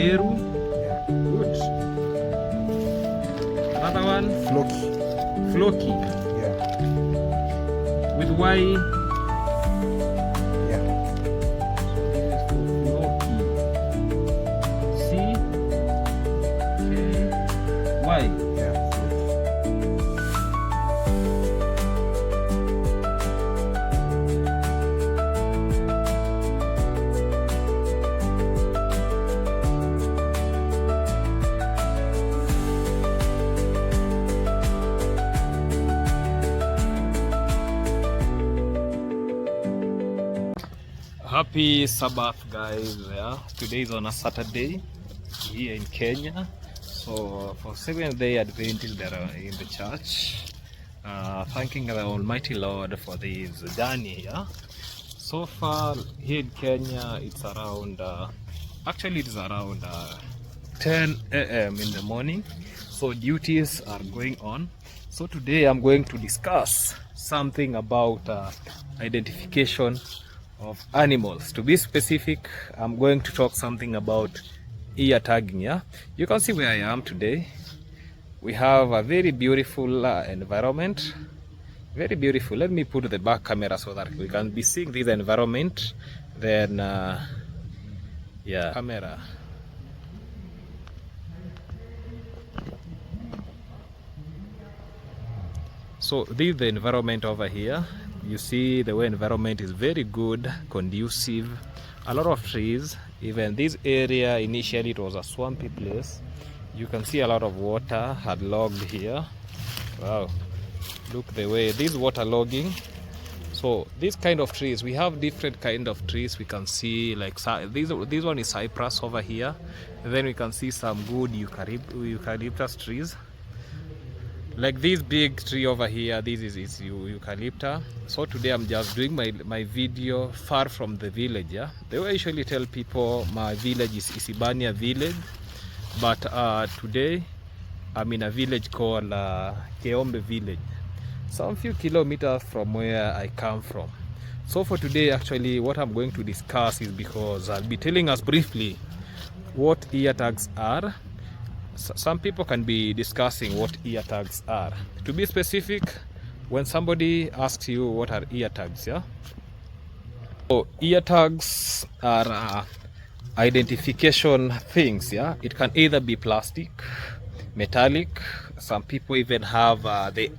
Meru. Yeah. Good. Another one? Floki. Floki. Yeah. With Y. Yeah. This is for Floki. C K Y. Yeah. Happy Sabbath, guys. Yeah, today is on a Saturday here in Kenya. So for Seventh Day Adventists that are in the church, thanking the Almighty Lord for this journey. Yeah. So far here in Kenya, it's around actually it is around 10 a.m. in the morning. So duties are going on. So today I'm going to discuss something about identification of animals. To be specific, I'm going to talk something about ear tagging. Yeah, you can see where I am today. We have a very beautiful environment. Very beautiful. Let me put the back camera so that we can be seeing this environment. Then yeah, camera. So this is the environment over here. You see the way environment is very good, conducive, a lot of trees. Even this area, initially it was a swampy place. You can see a lot of water had logged here. Wow, look the way this water logging. So these kind of trees, we have different kind of trees. We can see like this one is cypress over here, and then we can see some good eucalyptus trees. Like this big tree over here, this is eucalyptus. So today I'm just doing my video far from the village. Yeah, the way I usually tell people my village is Isibania village, but today I'm in a village called Keombe village, some few kilometers from where I come from. So for today, actually what I'm going to discuss is, because I'll be telling us briefly what ear tags are. Some people can be discussing what ear tags are. To be specific, when somebody asks you what are ear tags, yeah? So ear tags are identification things, yeah? It can either be plastic, metallic. Some people even have the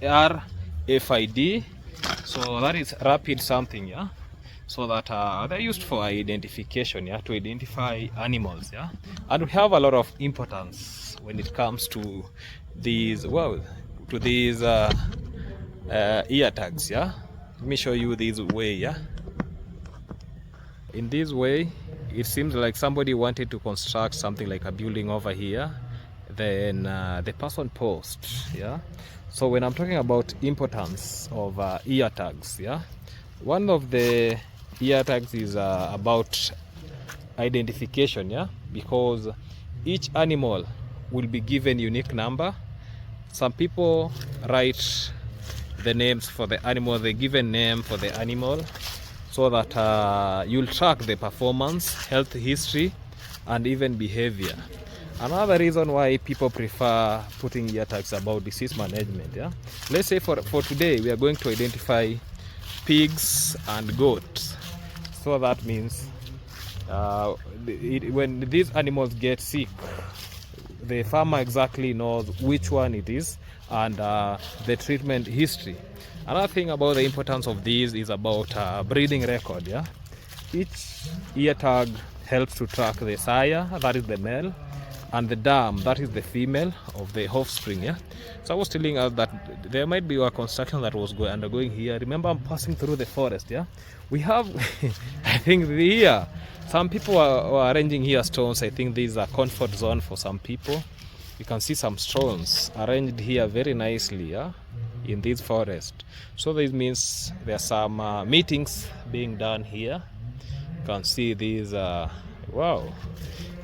RFID. So that is rapid something, yeah? So that they're used for identification, yeah, to identify animals, yeah. And we have a lot of importance when it comes to these, well, to these ear tags, yeah. Let me show you this way, yeah. In this way, it seems like somebody wanted to construct something like a building over here. Then the person post, yeah. So when I'm talking about importance of ear tags, yeah, one of the ear tags is about identification, yeah, because each animal will be given unique number. Some people write the names for the animal, the given name for the animal, so that you'll track the performance, health history, and even behavior. Another reason why people prefer putting ear tags about disease management, yeah. Let's say for today we are going to identify pigs and goats. So that means when these animals get sick, the farmer exactly knows which one it is and the treatment history. Another thing about the importance of these is about breeding record, yeah. Each ear tag helps to track the sire, that is the male, and the dam, that is the female of the offspring, yeah. So I was telling us that there might be a construction that was undergoing here. Remember, I'm passing through the forest, yeah. We have I think here some people are arranging here stones. I think this is a comfort zone for some people. You can see some stones arranged here very nicely, yeah, in this forest. So this means there are some meetings being done here. You can see these wow,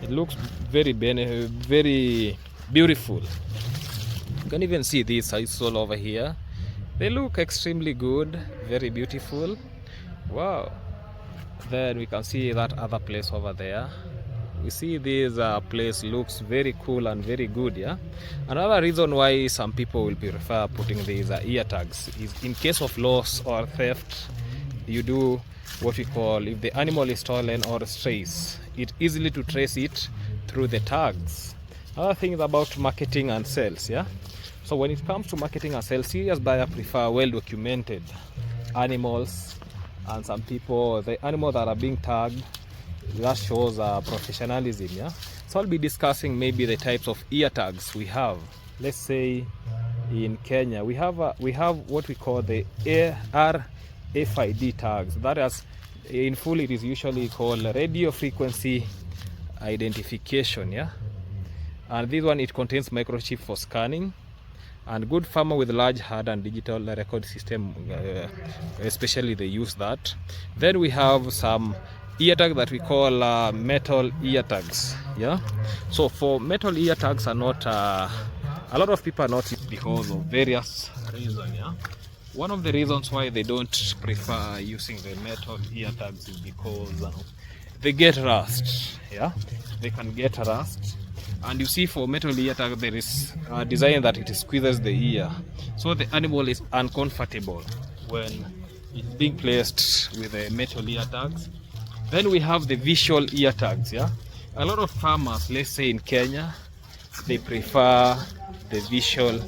it looks very beautiful. You can even see these sisal over here. They look extremely good, very beautiful. Wow. Then we can see that other place over there. We see this place looks very cool and very good. Yeah. Another reason why some people will prefer putting these ear tags is in case of loss or theft. You do what we call, if the animal is stolen or strays, it's easily to trace it through the tags. Other things about marketing and sales. Yeah. So when it comes to marketing and sales, serious buyers prefer well-documented animals, and some people, the animals that are being tagged, that shows professionalism. Yeah. So I'll be discussing maybe the types of ear tags we have. Let's say in Kenya we have what we call the RFID tags. That is, in full, it is usually called radio frequency identification. Yeah. And this one, it contains microchip for scanning, and good farmer with large hard and digital record system, especially they use that. Then we have some ear tags that we call metal ear tags. Yeah. So for metal ear tags are not a lot of people are not because of various reasons. Yeah. One of the reasons why they don't prefer using the metal ear tags is because they get rust. Yeah. They can get rust. And you see, for metal ear tag, there is a design that it squeezes the ear, so the animal is uncomfortable when it's being placed with the metal ear tags. Then we have the visual ear tags. Yeah, a lot of farmers, let's say in Kenya, they prefer the visual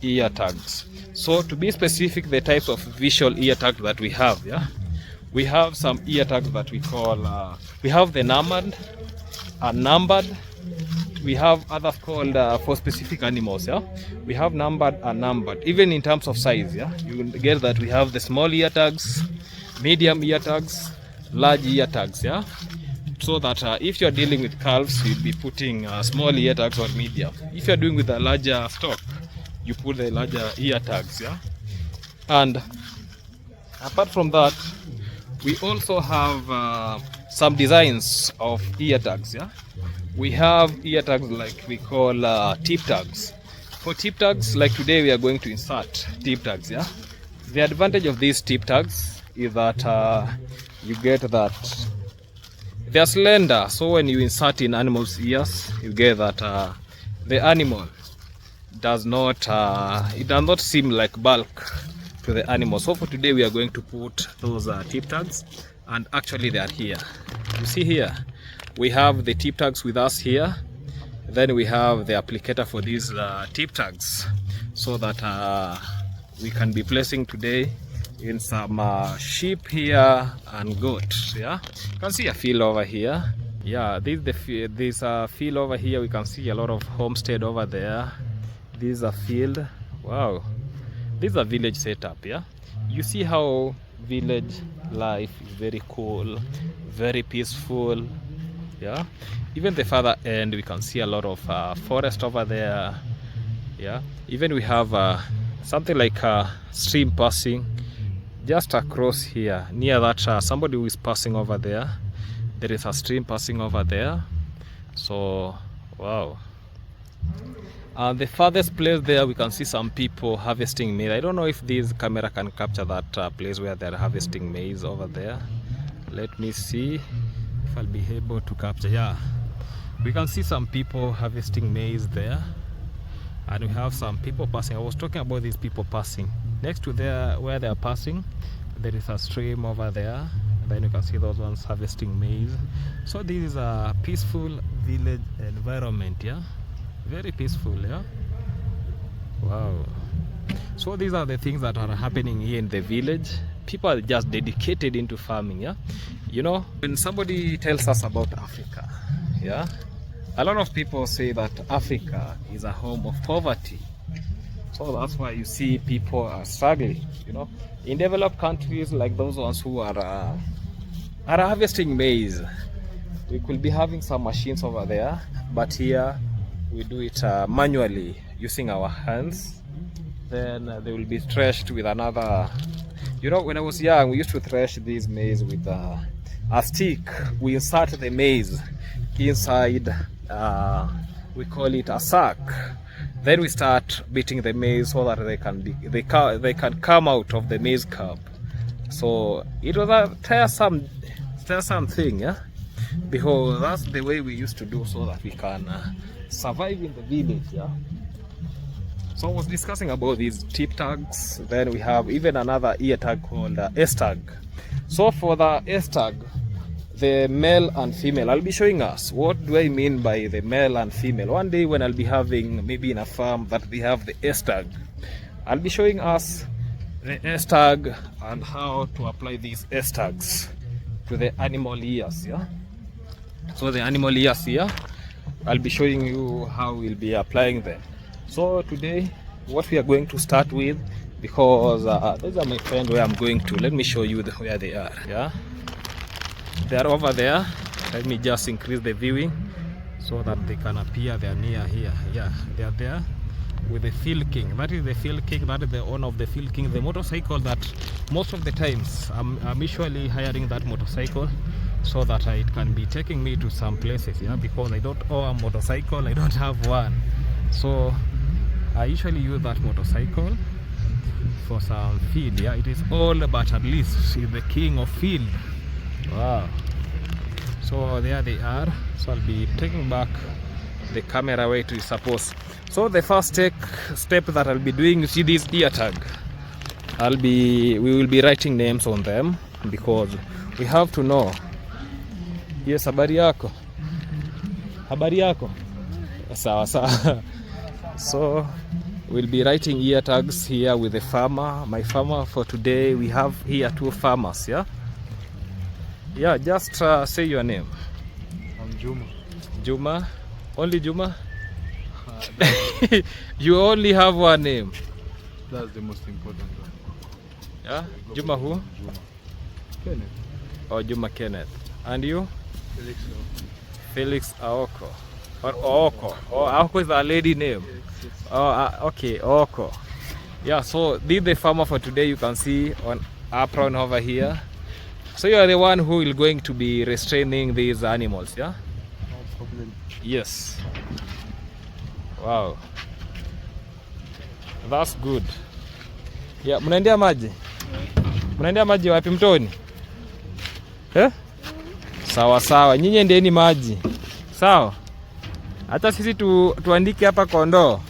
ear tags. So to be specific, the types of visual ear tags that we have. Yeah, we have some ear tags that we call we have the numbered, unnumbered. We have others called for specific animals. Yeah, we have numbered and numbered. Even in terms of size, yeah, you will get that we have the small ear tags, medium ear tags, large ear tags. Yeah, so that if you are dealing with calves, you'll be putting small ear tags or medium. If you are doing with a larger stock, you put the larger ear tags. Yeah, and apart from that, we also have some designs of ear tags. Yeah. We have ear tags like we call tip tags. For tip tags, like today we are going to insert tip tags. Yeah. The advantage of these tip tags is that you get that they are slender. So when you insert in animals' ears, you get that the animal does not it does not seem like bulk to the animal. So for today we are going to put those tip tags, and actually they are here. You see here. We have the tip tags with us here. Then we have the applicator for these tip tags, so that we can be placing today in some sheep here and goat. Yeah, you can see a field over here. Yeah, this field over here. We can see a lot of homestead over there. This is a field. Wow, this is a village setup. Yeah, you see how village life is very cool, very peaceful. Yeah, even the further end we can see a lot of forest over there. Yeah, even we have something like a stream passing just across here. Near that somebody who is passing over there, there is a stream passing over there. So wow. And the farthest place there, we can see some people harvesting maize. I don't know if this camera can capture that place where they're harvesting maize over there. Let me see if I'll be able to capture. Yeah, we can see some people harvesting maize there, and we have some people passing. I was talking about these people passing. Next to there, where they are passing, there is a stream over there. Then you can see those ones harvesting maize. So this is a peaceful village environment. Yeah, very peaceful. Yeah, wow. So these are the things that are happening here in the village. People are just dedicated into farming. Yeah, you know, when somebody tells us about Africa, yeah, a lot of people say that Africa is a home of poverty. So that's why you see people are struggling. You know, in developed countries like those ones who are harvesting maize, we could be having some machines over there, but here we do it manually using our hands. Then they will be threshed with another. You know, when I was young, we used to thresh these maize with a stick. We insert the maize inside, we call it a sack. Then we start beating the maize so that they can come out of the maize cob. So it was a tiresome thing, yeah. because that's the way we used to do so that we can survive in the village. Yeah. So I was discussing about these tip tags. Then we have even another ear tag called S tag. So for the S tag, the male and female, I'll be showing us what do I mean by the male and female. One day when I'll be having maybe in a farm that we have the S tag, I'll be showing us the S tag and how to apply these S tags to the animal ears. Yeah. So the animal ears here, I'll be showing you how we'll be applying them. So today, what we are going to start with, because those are my friends where I'm going to. Let me show you where they are. Yeah, they are over there. Let me just increase the viewing so that they can appear. They are near here. Yeah, they are there with the Field King. That is the Field King. That is the owner of the Field King, the motorcycle that most of the times I'm usually hiring that motorcycle so that it can be taking me to some places. Yeah, because I don't own a motorcycle. I don't have one. So I usually use that motorcycle for some field. Yeah, it is old, but at least she's the king of field. Wow. So there they are. So I'll be taking back the camera where it is supposed. So the first step that I'll be doing, you see this ear tag. We will be writing names on them because we have to know. Yes, habari yako. Habari yako. Sawa sawa. So we'll be writing ear tags here with the farmer. My farmer for today, we have here 2 farmers. Yeah. Yeah. Just say your name. I'm Juma. Juma. Only Juma. You only have one name. That's the most important one. Yeah. Juma who? Juma Kenneth. Oh, Juma Kenneth. And you? Felix. Felix Aoko. Or Oko. Oh, Aoko is a lady name. Oh, okay, Oko. Yeah, so this is the farmer for today. You can see on apron over here. So you are the one who is going to be restraining these animals, yeah? No problem. Yes. Wow. That's good. Yeah, mnaendea maji? Mnaendea maji wapi, mtoni? Eh? Sawa sawa. Nyinyi endeni maji. Sawa? Hata sisi tuandike hapa kondoo.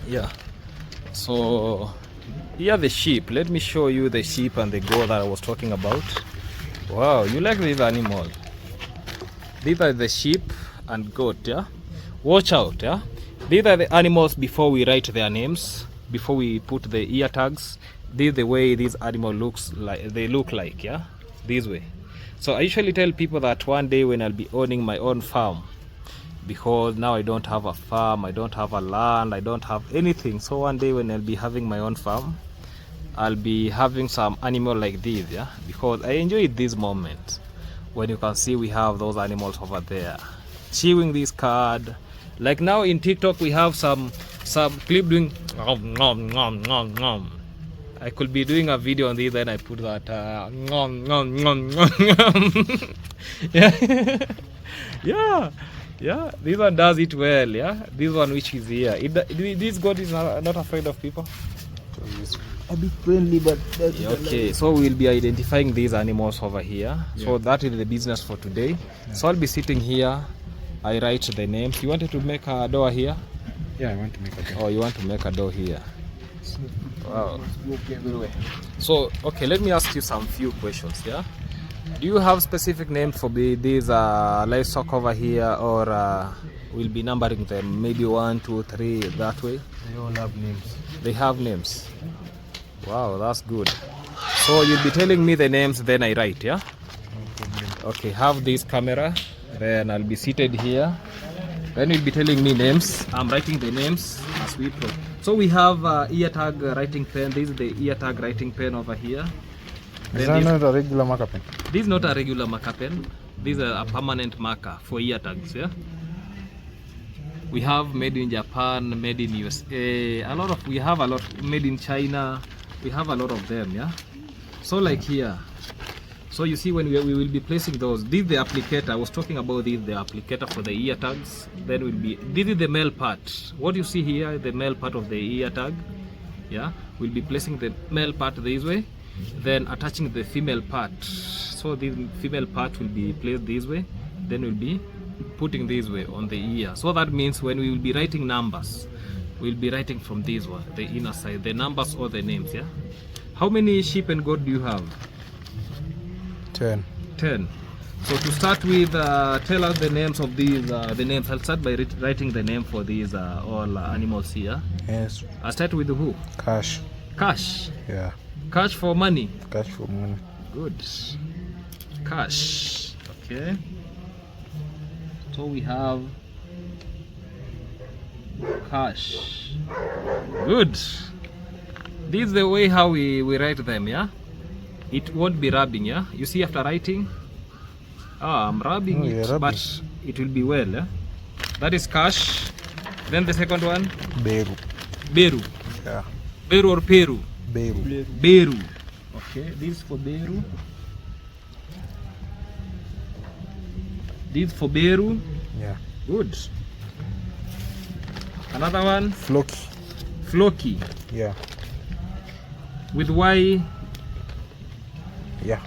Yeah. So here are the sheep. Let me show you the sheep and the goat that I was talking about. Wow, you like this animal. These are the sheep and goat, yeah? Watch out, yeah? These are the animals before we write their names, before we put the ear tags. This is the way these animals look like, yeah? This way. So I usually tell people that one day when I'll be owning my own farm, because now I don't have a farm, I don't have a land, I don't have anything. So one day when I'll be having my own farm, I'll be having some animal like this, yeah? Because I enjoy this moment when you can see we have those animals over there chewing this card. Like now in TikTok we have some clip doing nom nom nom nom. I could be doing a video on this, then I put that nom nom nom nom. Yeah. Yeah. Yeah, this one does it well, yeah? This one which is here. This goat is not afraid of people? A bit friendly, but that's okay, so we'll be identifying these animals over here. Yeah. So that is the business for today. Yeah. So I'll be sitting here. I write the names. You wanted to make a door here? Yeah, I want to make a door. Oh, you want to make a door here? Wow. So, okay, let me ask you some few questions, yeah? Do you have specific names for these livestock over here, or we'll be numbering them? Maybe 1, 2, 3, that way? They all have names. They have names. Wow, that's good. So you'll be telling me the names, then I write, yeah? No problem. Okay, have this camera, then I'll be seated here. Then you'll be telling me names. I'm writing the names as we talk. So we have ear tag writing pen. This is the ear tag writing pen over here. Is that not a regular marker pen? This is not a regular marker pen. This is a permanent marker for ear tags, yeah? We have made in Japan, made in USA, we have a lot made in China. We have a lot of them, yeah? So like here. So you see when we will be placing those, this is the applicator. I was talking about this, the applicator for the ear tags. Then will be, this is the male part. What you see here, the male part of the ear tag. Yeah, we'll be placing the male part this way. then attaching the female part. So the female part will be placed this way, then we'll be putting this way on the ear. So that means when we will be writing numbers, we'll be writing from this one, the inner side, the numbers or the names. Yeah. How many sheep and goat do you have? 10. 10. So to start with, tell us the names of these. The names. I'll start by writing the name for these all animals here. Yes. I'll start with who? Cash. Cash. Yeah. Cash for money. Cash for money. Good. Cash. Okay. So we have cash. Good. This is the way how we write them, yeah? It won't be rubbing, yeah? You see after writing? I'm rubbing it, rubbing. but it will be well, yeah? That is cash. Then the second one? Beru. Beru. Yeah. Beru or Peru? Beru. Beru. Okay, this for Beru. This for Beru. Yeah. Good. Another one? Flocky. Flocky. Yeah. With Y. Yeah.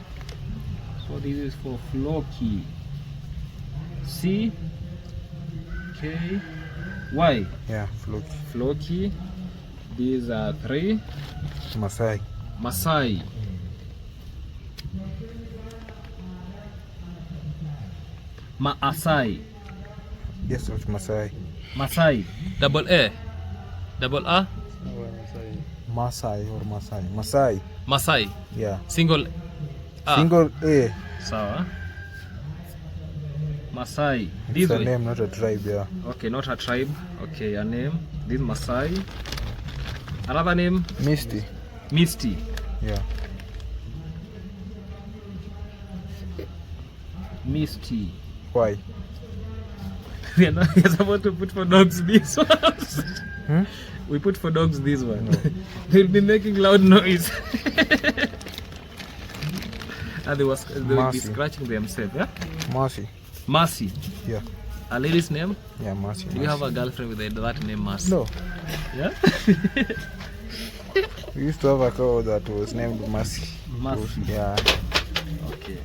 So this is for Flocky. C K Y. Yeah. Flocky. Flocky. These are 3. Masai. Masai. Maasai. Yes, of Masai. Masai. Double A. Double A. Masai or Masai. Masai. Masai. Yeah. Single A. Single A. Sawa. Masai. It's This a way. name, not a tribe. Yeah. Okay, not a tribe. Okay, a name. This Masai. Another name. Misty. Misty. Yeah. Misty. Why? We are not supposed to put for dogs this one. We put for dogs this one. No. They'll be making loud noise. And they will be Mercy. scratching themselves. Yeah. Mercy. Mercy. Yeah. A lady's name? Yeah, Mercy. Do you have a girlfriend with that name, Mercy? No. Yeah. We used to have a cow that was named Mercy. Mercy. Yeah. Okay.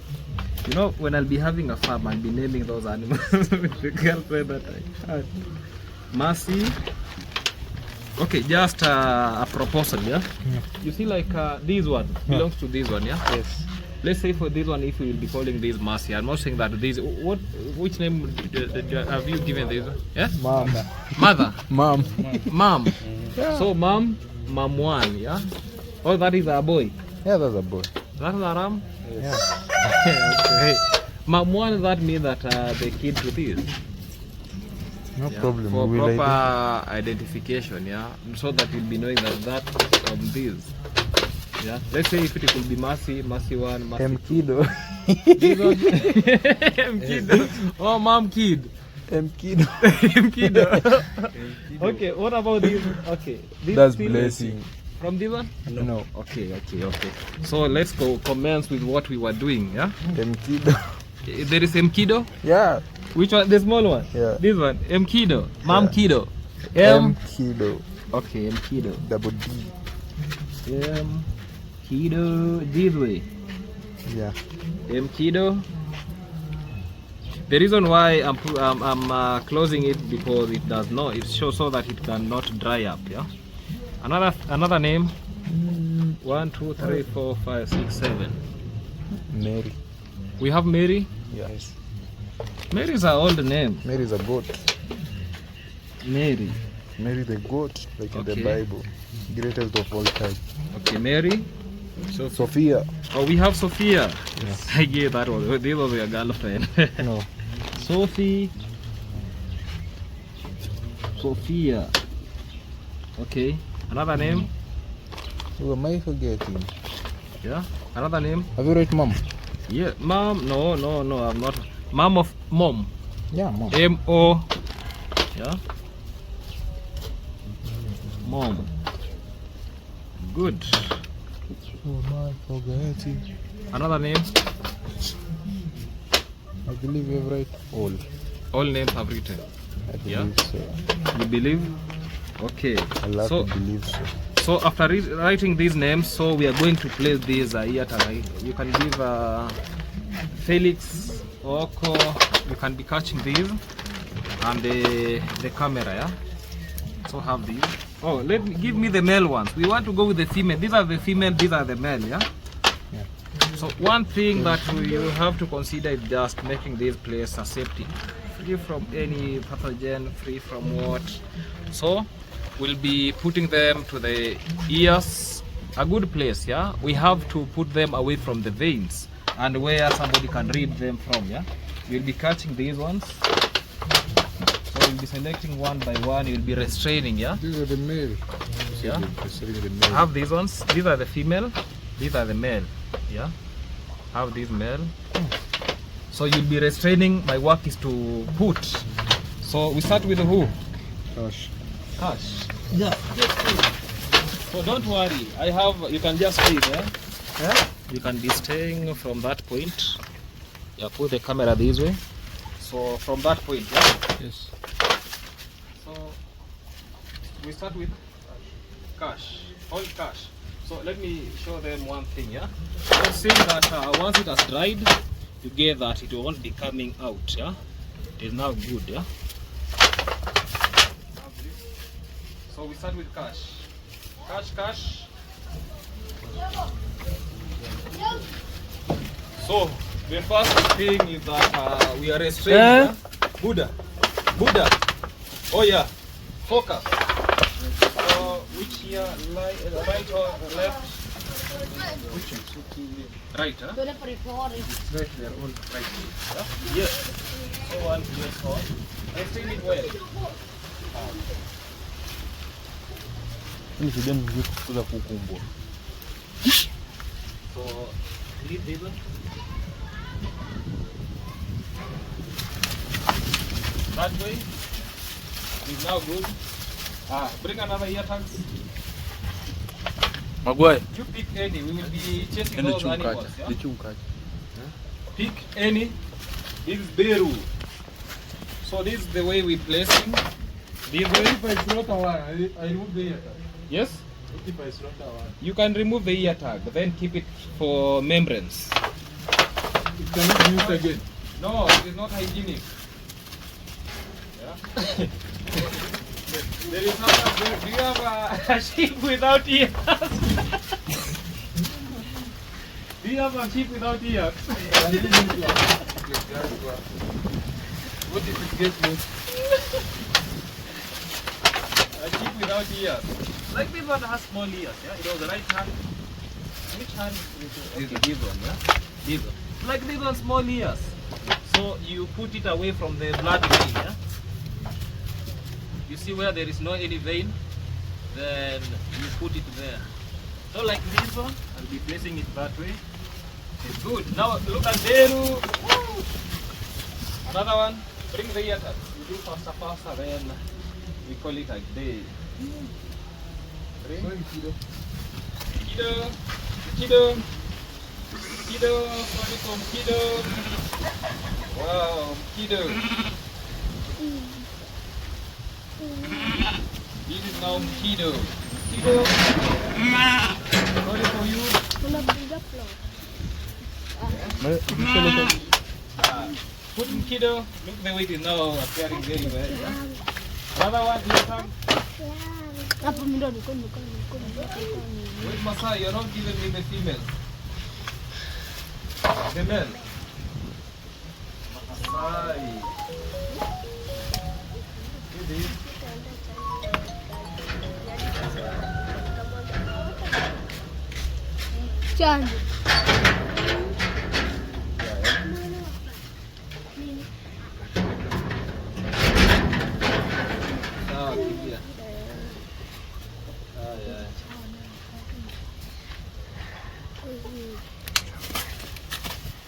You know, when I'll be having a farm, I'll be naming those animals with the girlfriend that I had. Mercy. Okay, just a proposal, yeah? You see, like this one belongs to this one, yeah? Yes. Let's say for this one, if we will be calling this Mercy, I'm not saying that this. Which name have you given this one? Yeah? Mom. Mother. Mom. Mom. Yeah. So mom, mom one, yeah? Oh, that is a boy. Yeah, that's a boy. That's a ram. Yeah. Okay. Mom one, that means that the kid with this. No Yeah, problem. for We will proper identification, yeah, so that you'll be knowing that this, yeah. Let's say if it will be Mercy 1, Mercy M Kido. this one. M kid. Oh, mom kid. M Kido. M kid. Okay, what about this? Okay, this That's still blessing. from this one. No. Okay. So let's go commence with what we were doing, yeah. M Kido. There is M Kido. Yeah. Which one? The small one. Yeah. This one. M Kido. Mom Yeah. Kido. M Kido. Okay, M Kido. Double D. M Kido this way. Yeah. M Kido. The reason why I'm closing it because it does not. It shows so that it cannot dry up. Yeah. Another name. 1, 2, 3, 4, 5, 6, 7. Mary. We have Mary. Yes. Mary is an old name. Mary is a goat. Mary. Mary the goat, like in the Okay. Bible. Greatest of all time. Okay, Mary. So Sophia. oh, we have Sophia. Yes. I gave that one. This was your girlfriend. No. Sophie. Sophia. Okay. Another name. Who am I forgetting? Yeah. Another name. Have you read mom? Yeah. Mom. No. I'm not. Mom of mom. Yeah, mom. M-O. Yeah. Mom. Good. Oh my, forgetting. Another name. I believe you've read all. All names have written. I Yeah. believe so. You believe? Okay. I love So to believe so. So after writing these names, so we are going to place these ear tag. You can give Felix, Oko, you can be catching these, and the camera, yeah? So have these. Oh, give me the male ones. We want to go with the female. These are the female, these are the male, yeah? Yeah. So one thing that you have to consider is just making this place aseptic, free from any pathogen, free from what. So we'll be putting them to the ears, a good place, yeah? We have to put them away from the veins and where somebody can read them from, yeah? We'll be catching these ones. So we'll be selecting one by one, you'll be restraining, yeah? These are the male. Yeah. The male. Have these ones. These are the female. These are the male. Yeah. Have these male. So you'll be restraining. My work is to put. So we start with who? Gosh. Cash. Yeah. So don't worry. I have. You can just stay there. Yeah. You can be staying from that point. Yeah. Put the camera this way. So from that point. Yeah. Yes. So we start with cash, all cash. So let me show them one thing, yeah? So see that once it has dried, you get that it won't be coming out, yeah? It is now good, yeah? So we start with cash. Cash. So the first thing is that we are restraining, yeah? Buddha. Oh yeah, focus. Which ear, right or left? Which one? Right, huh? Right, they are all right. Yeah? Yes. So one yes on. I still it well. So leave this one. That way is now good. Bring another ear tags. Magwai. You pick any. We will be chasing those animals. Yeah? Pick any. This is Beru. So this is the way we place him. This way. If I slaughter one, I remove the ear tag. Yes. If I slaughter one, You can remove the ear tag, then keep it for membranes. it cannot be used again. No, it is not hygienic. Yeah. There is not do you have a sheep without ears? Do you have a sheep without ears? What if it gets loose? A sheep without ears. Like this one has small ears, yeah? It was the right hand. Which hand is okay, this one, yeah? This one. Like this one, small ears. So you put it away from the blood vein, yeah? You see where there is no any vein, then you put it there. So like this one, I'll be placing it that way. It's good. Now look at Beru. Another one. Bring the ear tags. You do faster, then we call it a day. Bring. Kido, sorry from Kido. Wow, Kido. This is now Kido. Kido. Sorry for you. Put in Kido. Look the way it is now appearing very well. Yeah? Another one, you come. Wait, Masai, you're not giving me the female. The male. Masai. See this? Chanjo. Sawa, kimbia.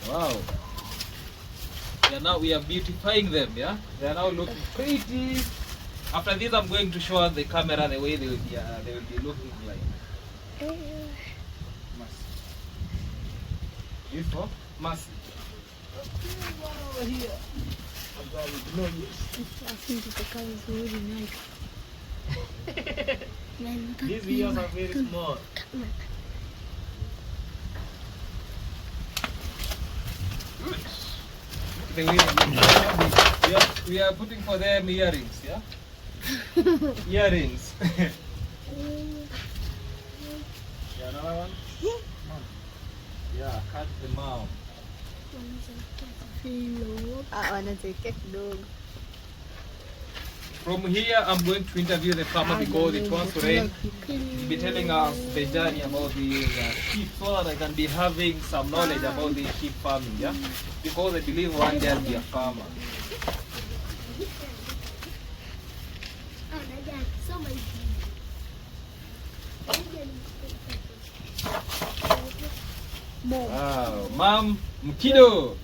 Wow. Yeah, now we are beautifying them, yeah? They are now looking pretty. After this, I'm going to show the camera the way they will be looking like. Beautiful. Mercy. Over here. I think the car is really nice. These ears are very small. The way we are putting for them earrings, yeah? Earrings. Yeah, another one? Yeah, cut the mouth. From here, I'm going to interview the farmer because it wants to rain. He'll be telling us the journey about the sheep so that I can be having some knowledge about the sheep farming, yeah? Because I believe one day I'll be a farmer. Wow, Mom, Mkido.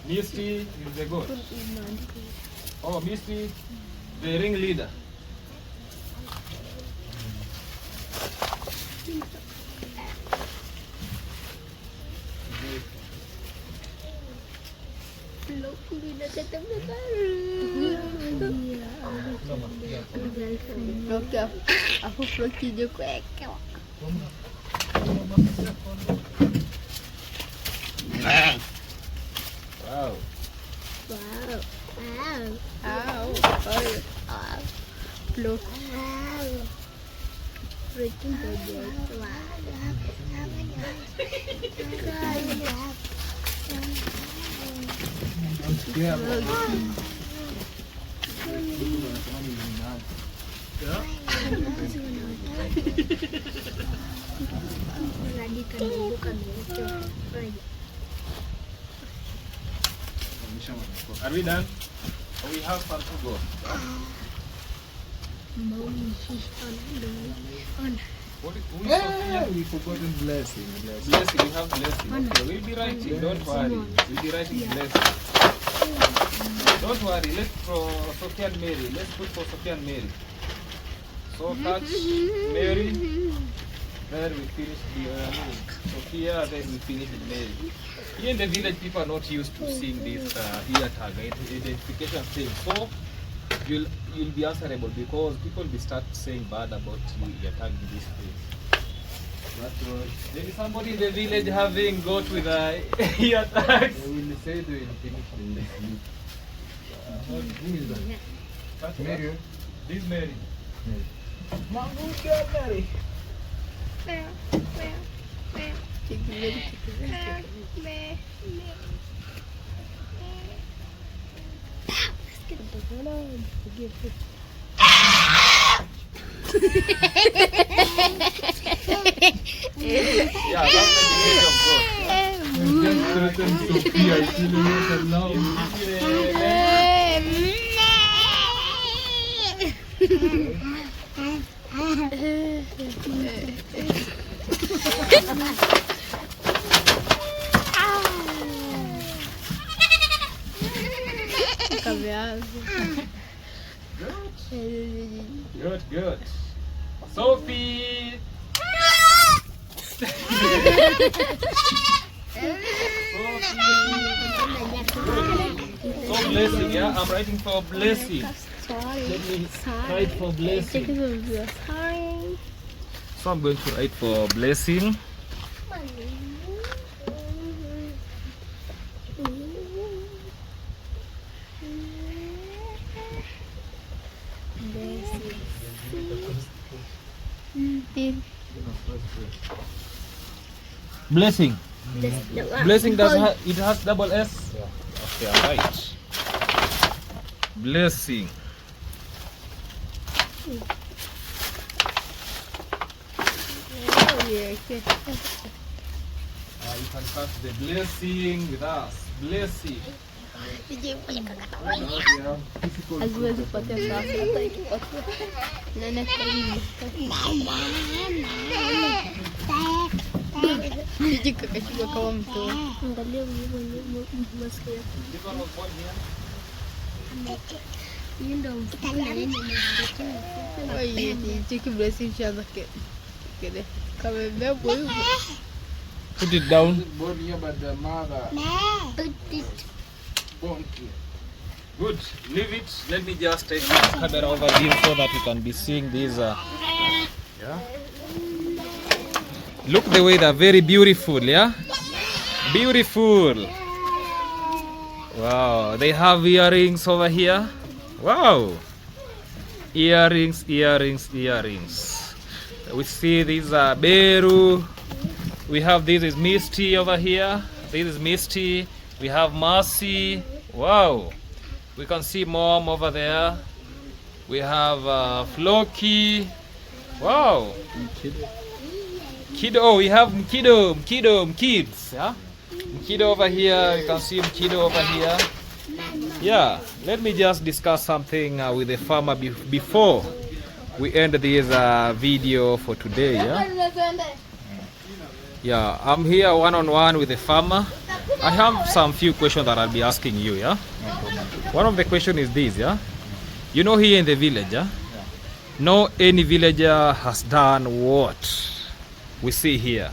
Misty is the goat. Oh, Misty, the ringleader. Aku pergi je kuek. Wow. Wow. Wow. Wow. Look. Wow. Freaking baby. Are we done? Or we have some to go? What is Yeah, we forgotten blessing. blessing? We have blessing. Okay, we'll be writing. Don't worry. We'll be writing blessing. Don't worry. Let's for Sophia and Mary. Let's put for Sophia and Mary. So touch Mary. There we finish the Sophia. Then we finish with Mary. Here in the village, people are not used to seeing this ear tag identification thing. So you'll be answerable because people will start saying bad about you ear tag in this place. There is somebody in the village having goat with ear tags. They will say they will finish the who is that? Touch Mary. her. This is Mary. Mom, who's that Mary? Yeah, that's the village of goat. Just threatened Sophia. I feel not allowed. Good. Sophie! So blessing, yeah? I'm writing for blessing. Let me write for blessing. So I'm going to write for blessing. Blessing. Blessing does it has double S? Okay, alright. Blessing. You can cut the blessing with us. Blessing. Haziwezi kupotea sasa, hata ikipotea nene kijiko kashika kama mtu. Angalia hivyo masikio. This one was born here. Hii ndio mfano yeye ni wewe chiki blessing chaza kede kama bebo hivyo. Put it down. Born here, but the mother Put it. born here. Good. Leave it. Let me just take the camera over here so that you can be seeing these. Yeah. Look the way they're very beautiful. Yeah. Beautiful. Wow. They have earrings over here. Wow. Earrings, earrings, earrings. We see these are Beru. We have this is Misty over here. This is Misty. We have Mercy. Wow. We can see Mom over there. We have Floki. Wow. Kiddo. Oh, we have Mkido, kids. Yeah. Mkido over here. You can see Mkido over here. Yeah. Let me just discuss something with the farmer before we end this video for today. Yeah. Yeah. I'm here one-on-one with the farmer. I have some few questions that I'll be asking you. Yeah. One of the question is this, yeah? You know, here in the village, yeah? No any villager has done what we see here.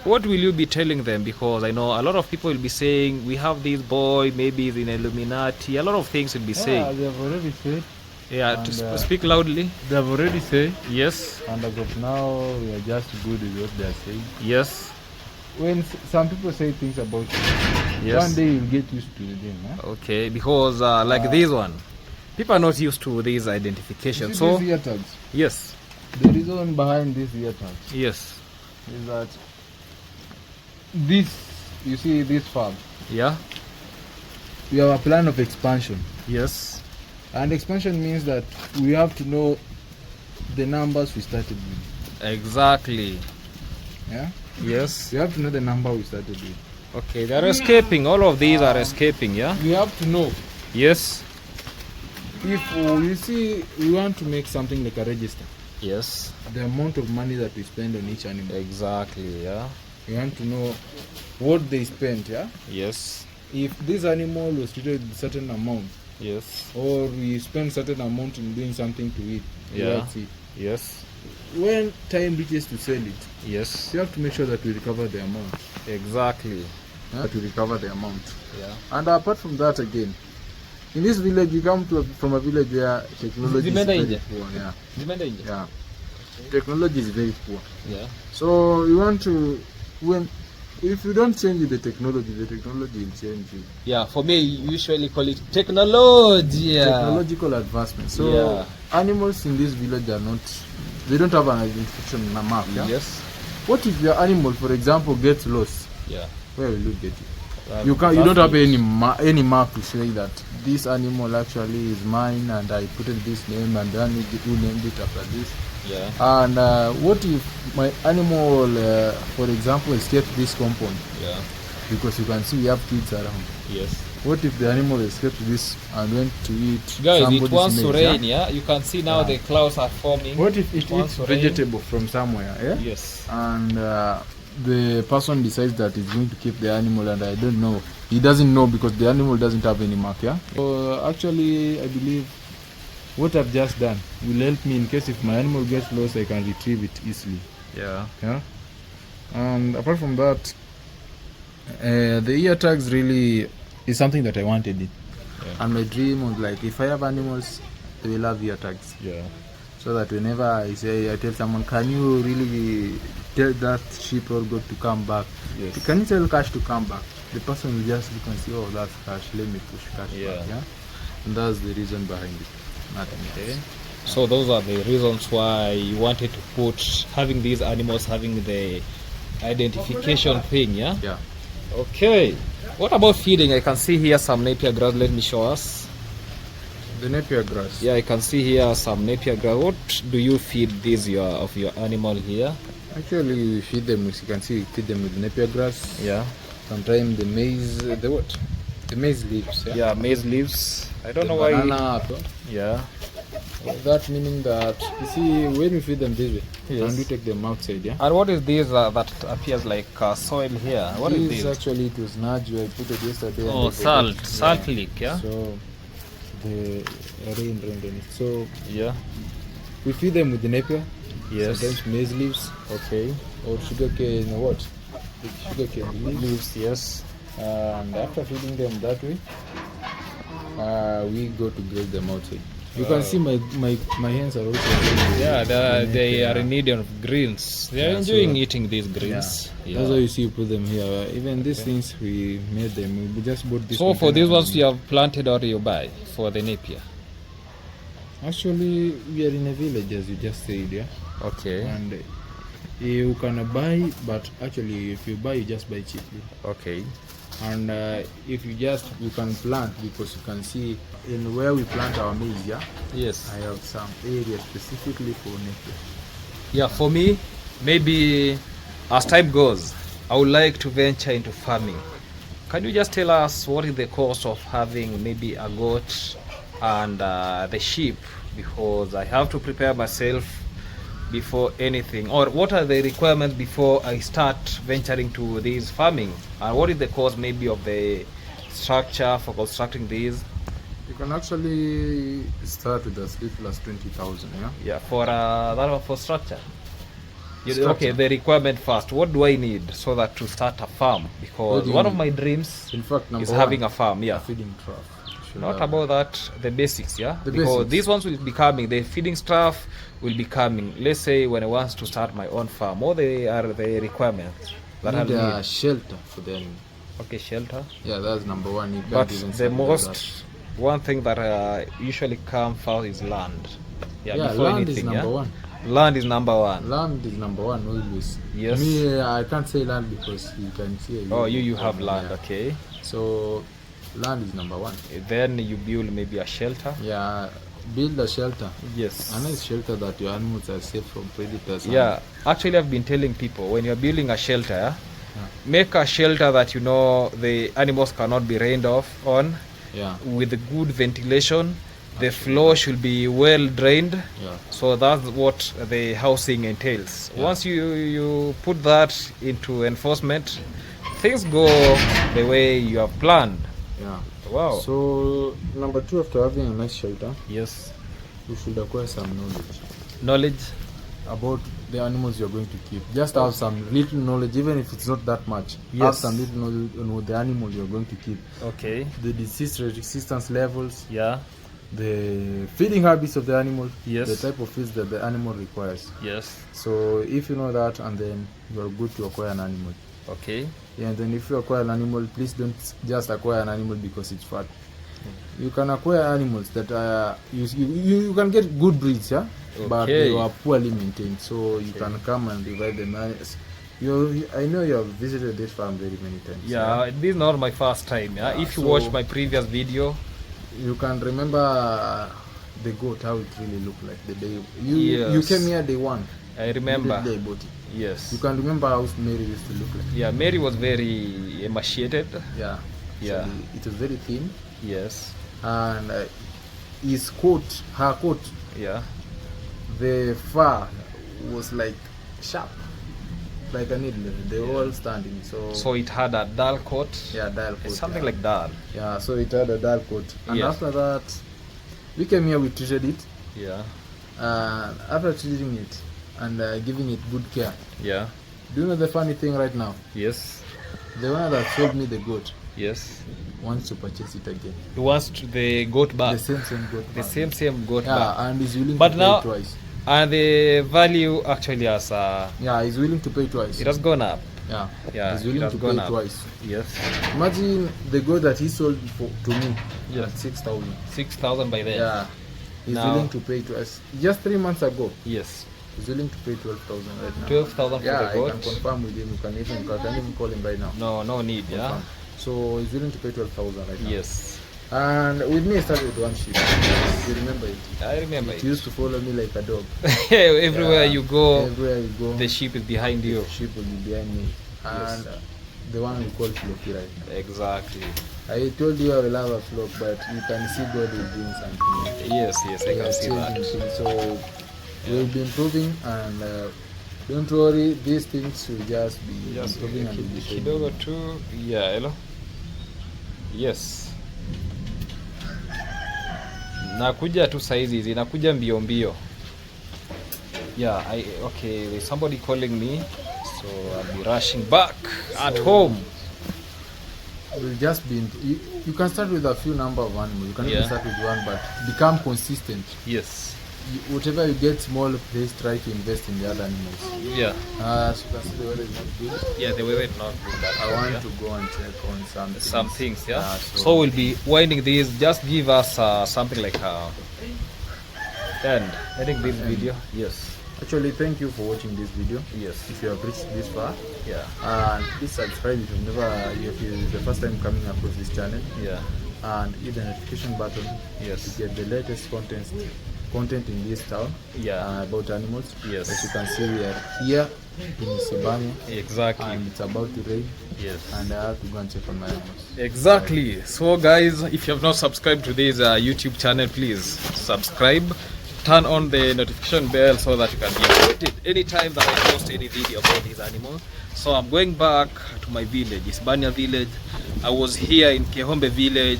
What will you be telling them? Because I know a lot of people will be saying, we have this boy, maybe he's in Illuminati. A lot of things will be saying. They have already said. Yeah, to speak loudly. They have already said. Yes. And as of now, we are just good with what they are saying. Yes. When some people say things about you, Yes. one day you'll get used to them. Huh? Okay, because like this one, people are not used to these identifications. So, these ear tags. yes. The reason behind these ear tags Yes. is that this, you see this farm, Yeah. we have a plan of expansion. Yes. And expansion means that we have to know the numbers we started with. Exactly. Yeah? Yes. We have to know the number we started with. Okay, they're escaping. All of these are escaping, yeah? We have to know Yes. if you see we want to make something like a register, Yes. the amount of money that we spend on each animal. Exactly, yeah? We want to know what they spent, yeah? Yes. If this animal was treated with a certain amount, Yes. or we spend certain amount in doing something to it, Yeah. that's it. Yes. When time reaches to sell it, Yes. you have to make sure that we recover the amount. Exactly. That we recover the amount. Yeah. And apart from that, again, in this village, we come from a village where technology is very poor. Yeah. Yeah. Technology is very poor. Yeah. So we want to, if you don't change the technology will change you. Yeah, for me, you usually call it technology. Technological advancement. So Yeah. animals in this village are not, they don't have an identification map. Yeah? Yes. What if your animal, for example, gets lost? Yeah. Where will you get it? You don't have any map to say that this animal actually is mine and I put in this name and then who named it after this. Yeah. And what if my animal, for example, escaped this compound? Yeah. Because you can see we have kids around. Yes. What if the animal escaped this and went to eat Guys, it somebody's wants to maize, rain, yeah? You can see now the clouds are forming. What if it wants eats to rain. vegetable from somewhere? Yeah? Yes. And the person decides that he's going to keep the animal, and I don't know. He doesn't know because the animal doesn't have any mark. Yeah. So actually, I believe what I've just done will help me in case if my animal gets lost, I can retrieve it easily. Yeah. Yeah. And apart from that, the ear tags really is something that I wanted it. Yeah. And my dream was like, if I have animals, they will have ear tags. Yeah. So that whenever I tell someone, can you really tell that sheep or goat to come back? Yes. Can you tell Cash to come back? The person will just look and say, oh, that's Cash. Let me push Cash Yeah. back. Yeah. And that's the reason behind it. Nothing else. So those are the reasons why you wanted to put having these animals having the identification thing, yeah? Yeah. Okay. What about feeding? I can see here some napier grass. Let me show us. The napier grass. Yeah, I can see here some napier grass. What do you feed these of your animal here? Actually, we feed them, as you can see, we feed them with napier grass. Yeah. Sometimes the maize, the what? The maize leaves. Yeah. Yeah, maize leaves. I don't know Banana why. apple. Yeah. That meaning that, you see, when we feed them this way, Yes. and we take them outside, yeah? And what is this that appears like soil here? What is This this? actually, it was nudge, I put it yesterday. Oh, and I forgot. salt lick, yeah? So, the rain on it. So, Yeah. we feed them with the napier. Yes. Sometimes maize leaves. Okay. Or sugarcane, or what? Sugarcane leaves. Leaves, yes. And after feeding them that way, We go to graze them outside. You can see my hands are also green. Yeah, they are in need of greens. They are enjoying eating these greens. Yeah. That's why you see you put them here. Even these things we made them. We just bought this. So for these ones you have planted or you buy for the Napier? Actually, we are in a village, as you just said, yeah. Okay. And you can buy, but actually, if you buy, you just buy cheaply. Okay. And if you can plant, because you can see in where we plant our maize, yeah. Yes. I have some area specifically for Napier. Yeah, for me, maybe as time goes, I would like to venture into farming. Can you just tell us what is the cost of having maybe a goat and the sheep, because I have to prepare myself before anything, or what are the requirements before I start venturing to this farming, and what is the cost maybe of the structure for constructing these? You can actually start with as little as 20,000, yeah. Yeah, for that one for structure. Structure. Okay, the requirement first. What do I need so that to start a farm? Because one of my dreams, in fact, is having a farm. Yeah. A feeding trough. Not about that, the basics, yeah? The because basics. these ones will be coming, the feeding stuff will be coming. Let's say when I want to start my own farm, what are the requirements that I need need? a shelter for the animal. Okay, shelter. Yeah, that's number one. You But can't even the survive most, one thing that usually come first is land. yeah, before land anything, is number one. Land is number one. Land is number one always. Yes. Me, I can't say land because you can see. Oh, you have land, yeah. okay. So, land is number one. Then you build maybe a shelter. Yeah, build a shelter. Yes. A nice shelter that your animals are safe from predators. Yeah, actually I've been telling people, when you're building a shelter, make a shelter that you know the animals cannot be rained off on, with good ventilation. The floor should be well drained. Yeah. So that's what the housing entails. Yeah. Once you put that into enforcement, things go the way you have planned. Yeah. Wow. So number two, after having a nice shelter, Yes. you should acquire some knowledge Knowledge. about the animals you're going to keep. Just have some little knowledge, even if it's not that much. Yes. Have some little knowledge on the animal you're going to keep. Okay. The disease resistance levels, Yeah. the feeding habits of the animal, Yes. the type of feeds that the animal requires. Yes. So if you know that, and then you are good to acquire an animal. Okay. Yeah, and then if you acquire an animal, please don't just acquire an animal because it's fat. You can acquire animals that are you can get good breeds, yeah, but they are poorly maintained. So you can come and divide them. I know you have visited this farm very many times. Yeah, this is not my first time. Yeah? If you So- watch my previous video, You can remember the goat, how it really looked like the day you Yes. came here day one. I remember. The day I bought it. Yes. You can remember how Mary used to look like. Yeah, Mary was very emaciated. Yeah. Yeah. So it was very thin, Yes. and his coat, her coat, Yeah. the fur was like sharp, like a needle. They were all standing. So it had a dull coat. Yeah, dull coat. Something yeah. like that. Yeah, so it had a dull coat. And Yes. after that, we came here, we treated it. Yeah. After treating it and giving it good care, Yeah. do you know the funny thing right now? Yes. The one that sold me the goat Yes. wants to purchase it again. He wants the goat back. The same goat. The back. same goat Yeah, back. and he's willing But to now- pay twice. And the value actually has Yeah, he's willing to pay twice. it has gone up. Yeah, Yeah, he's it willing has to gone pay up. twice. Yes. Imagine the goat that he sold to me Yeah. at 6,000. 6,000 by then. Yeah, he's Now- willing to pay twice. Just 3 months ago, Yes. he's willing to pay 12,000 right now. 12,000 for Yeah, the I can goat. confirm with him. You can even call him right now. No need. Yeah. Confirm. So he's willing to pay 12,000 right now. Yes. And with me, I started with one sheep. You remember it? I remember It it. used to follow me like a dog. Everywhere Yeah, you go, everywhere you go, the sheep is behind you. the sheep will be behind me. And the one we call Flocky right now. Exactly. I told you I will have a flock, but you can see God is doing something. Yes, I We can are see changing that. things. So we'll be improving, and don't worry, these things will just be Just improving and will be kidogo changing. tu. Yeah, hello. Yes. Nakuja tu saizi hizi, nakuja mbio mbio. Yeah, okay, there's somebody calling me, so I'll be rushing back at home. will just be you can start with a few number of animals. You can even Yeah. start with one, but become consistent. Yes. Whatever you get small, please try to invest in the other animals. Yeah. As you can see, the weather is not good. Yeah, the weather is not good. I want to go and check on Some things, yeah. so So we'll be winding this. Just give us something like end. I think this video. Yes. actually, thank you for watching this video. Yes. If you have reached this far, Yeah. please subscribe if you've never, if it's the first time coming across this channel, Yeah. and hit the notification button Yes. to get the latest content in this town about animals. Yes. As you can see, we are here in Sibania, Exactly. and it's about to rain, Yes. and I have to go and check on my animals. Exactly. So guys, if you have not subscribed to this YouTube channel, please subscribe, turn on the notification bell so that you can be updated anytime that I post any video about these animals. So I'm going back to my village, Isbania village. I was here in Kehombe village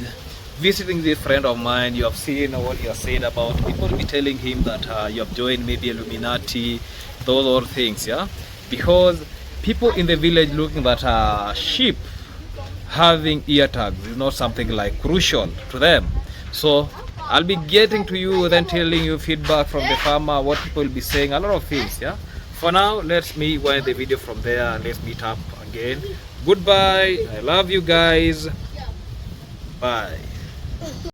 visiting this friend of mine. You have seen what he has said about people be telling him that you have joined maybe Illuminati, those all things, yeah, because people in the village looking at sheep having ear tags is not something like crucial to them. So I'll be getting to you, then telling you feedback from the farmer, what people will be saying, a lot of things, yeah. For now, let's me wind the video from there and let's meet up again. Goodbye. I love you guys. Bye.